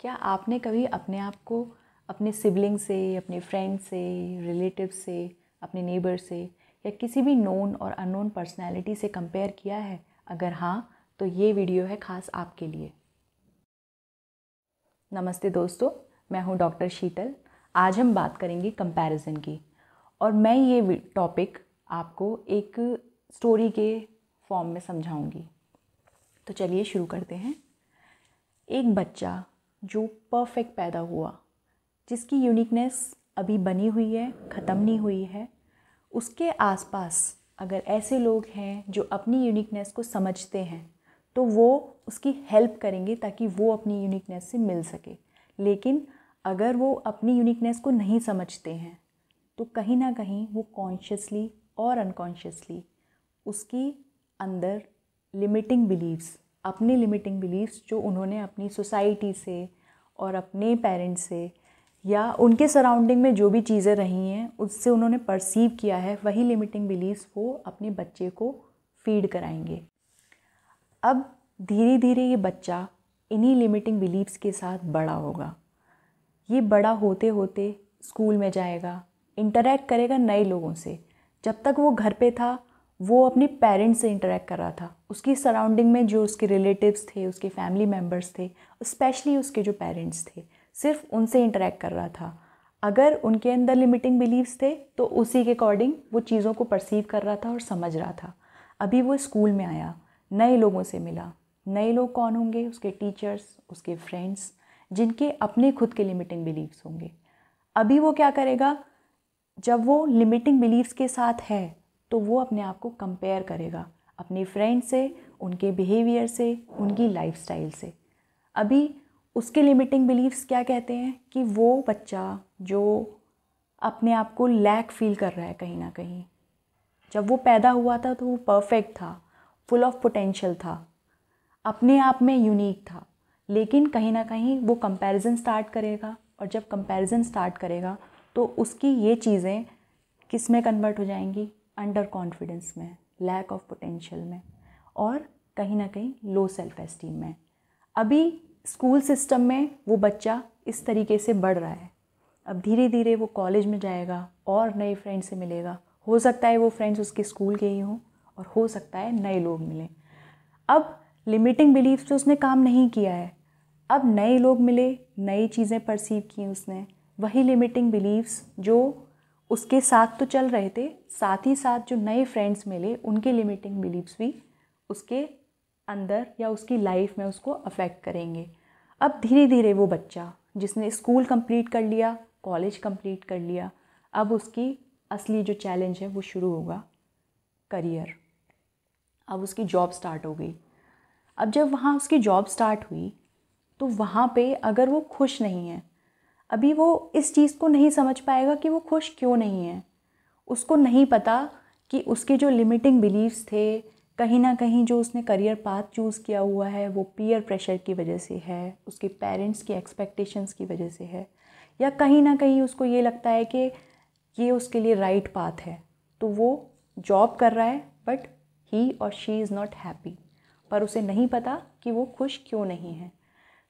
क्या आपने कभी अपने आप को अपने सिबलिंग से, अपने फ्रेंड से, रिलेटिव से, अपने नेबर से या किसी भी नोन और अननोन पर्सनैलिटी से कंपेयर किया है? अगर हाँ, तो ये वीडियो है ख़ास आपके लिए। नमस्ते दोस्तों, मैं हूँ डॉक्टर शीतल। आज हम बात करेंगे कंपैरिजन की, और मैं ये टॉपिक आपको एक स्टोरी के फॉर्म में समझाऊंगी। तो चलिए शुरू करते हैं। एक बच्चा जो परफेक्ट पैदा हुआ, जिसकी यूनिकनेस अभी बनी हुई है, ख़त्म नहीं हुई है, उसके आसपास अगर ऐसे लोग हैं जो अपनी यूनिकनेस को समझते हैं तो वो उसकी हेल्प करेंगे ताकि वो अपनी यूनिकनेस से मिल सके। लेकिन अगर वो अपनी यूनिकनेस को नहीं समझते हैं तो कहीं ना कहीं वो कॉन्शियसली और अनकॉन्शियसली उसकी अंदर लिमिटिंग बिलीव्स, अपने लिमिटिंग बिलीव्स जो उन्होंने अपनी सोसाइटी से और अपने पेरेंट्स से या उनके सराउंडिंग में जो भी चीज़ें रही हैं उससे उन्होंने परसीव किया है, वही लिमिटिंग बिलीव्स वो अपने बच्चे को फीड कराएंगे। अब धीरे धीरे ये बच्चा इन्हीं लिमिटिंग बिलीव्स के साथ बड़ा होगा। ये बड़ा होते होते स्कूल में जाएगा, इंटरेक्ट करेगा नए लोगों से। जब तक वो घर पे था वो अपने पेरेंट्स से इंटरेक्ट कर रहा था। उसकी सराउंडिंग में जो उसके रिलेटिव्स थे, उसके फैमिली मेम्बर्स थे, स्पेशली उसके जो पेरेंट्स थे, सिर्फ उनसे इंटरेक्ट कर रहा था। अगर उनके अंदर लिमिटिंग बिलीव्स थे तो उसी के अकॉर्डिंग वो चीज़ों को परसीव कर रहा था और समझ रहा था। अभी वो स्कूल में आया, नए लोगों से मिला। नए लोग कौन होंगे? उसके टीचर्स, उसके फ्रेंड्स, जिनके अपने खुद के लिमिटिंग बिलीव्स होंगे। अभी वो क्या करेगा? जब वो लिमिटिंग बिलीव्स के साथ है तो वो अपने आप को कंपेयर करेगा अपने फ्रेंड से, उनके बिहेवियर से, उनकी लाइफस्टाइल से। अभी उसके लिमिटिंग बिलीव्स क्या कहते हैं कि वो बच्चा जो अपने आप को लैक फील कर रहा है कहीं ना कहीं, जब वो पैदा हुआ था तो वो परफेक्ट था, फुल ऑफ पोटेंशियल था, अपने आप में यूनिक था। लेकिन कहीं ना कहीं वो कंपैरिजन स्टार्ट करेगा, और जब कंपैरिजन स्टार्ट करेगा तो उसकी ये चीज़ें किस में कन्वर्ट हो जाएंगी? अंडर कॉन्फिडेंस में, लैक ऑफ पोटेंशियल में, और कहीं ना कहीं लो सेल्फ एस्टीम में। अभी स्कूल सिस्टम में वो बच्चा इस तरीके से बढ़ रहा है। अब धीरे धीरे वो कॉलेज में जाएगा और नए फ्रेंड्स से मिलेगा। हो सकता है वो फ्रेंड्स उसके स्कूल के ही हों, और हो सकता है नए लोग मिलें। अब लिमिटिंग बिलीफ्स पे उसने काम नहीं किया है। अब नए लोग मिले, नई चीज़ें परसीव की उसने, वही लिमिटिंग बिलीव्स जो उसके साथ तो चल रहे थे, साथ ही साथ जो नए फ्रेंड्स मिले उनके लिमिटिंग बिलीव्स भी उसके अंदर या उसकी लाइफ में उसको अफेक्ट करेंगे। अब धीरे धीरे वो बच्चा जिसने स्कूल कंप्लीट कर लिया, कॉलेज कंप्लीट कर लिया, अब उसकी असली जो चैलेंज है वो शुरू होगा, करियर। अब उसकी जॉब स्टार्ट हो गई। अब जब वहाँ उसकी जॉब स्टार्ट हुई तो वहाँ पे अगर वो खुश नहीं है, अभी वो इस चीज़ को नहीं समझ पाएगा कि वो खुश क्यों नहीं है। उसको नहीं पता कि उसके जो लिमिटिंग बिलीव्स थे, कहीं ना कहीं जो उसने करियर पाथ चूज़ किया हुआ है वो पीयर प्रेशर की वजह से है, उसके पेरेंट्स की एक्सपेक्टेशंस की वजह से है, या कहीं ना कहीं उसको ये लगता है कि ये उसके लिए राइट पाथ है। तो वो जॉब कर रहा है बट ही और शी इज़ नॉट हैप्पी, पर उसे नहीं पता कि वो खुश क्यों नहीं है।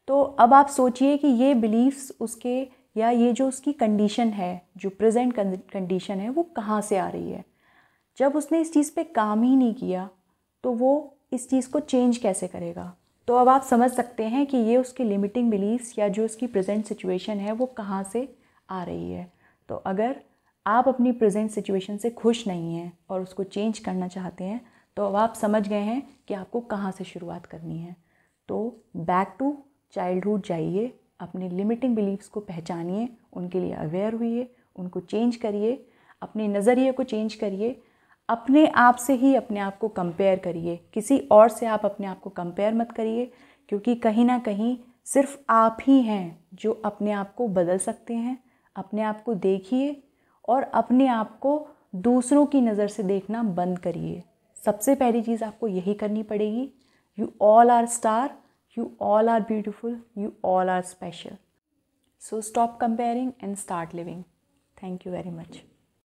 तो अब आप सोचिए कि ये बिलीव्स उसके, या ये जो उसकी कंडीशन है, जो प्रेजेंट कंडीशन है, वो कहाँ से आ रही है। जब उसने इस चीज़ पे काम ही नहीं किया तो वो इस चीज़ को चेंज कैसे करेगा। तो अब आप समझ सकते हैं कि ये उसकी लिमिटिंग बिलीव्स या जो उसकी प्रेजेंट सिचुएशन है वो कहाँ से आ रही है। तो अगर आप अपनी प्रेजेंट सिचुएशन से खुश नहीं हैं और उसको चेंज करना चाहते हैं तो अब आप समझ गए हैं कि आपको कहाँ से शुरुआत करनी है। तो बैक टू चाइल्डहुड जाइए, अपने लिमिटिंग बिलीव्स को पहचानिए, उनके लिए अवेयर हुइए, उनको चेंज करिए, अपने नज़रिए को चेंज करिए, अपने आप से ही अपने आप को कंपेयर करिए, किसी और से आप अपने आप को कंपेयर मत करिए, क्योंकि कहीं ना कहीं सिर्फ आप ही हैं जो अपने आप को बदल सकते हैं। अपने आप को देखिए और अपने आप को दूसरों की नज़र से देखना बंद करिए। सबसे पहली चीज़ आपको यही करनी पड़ेगी। You all are star, you all are beautiful, you all are special. So stop comparing and start living. Thank you very much.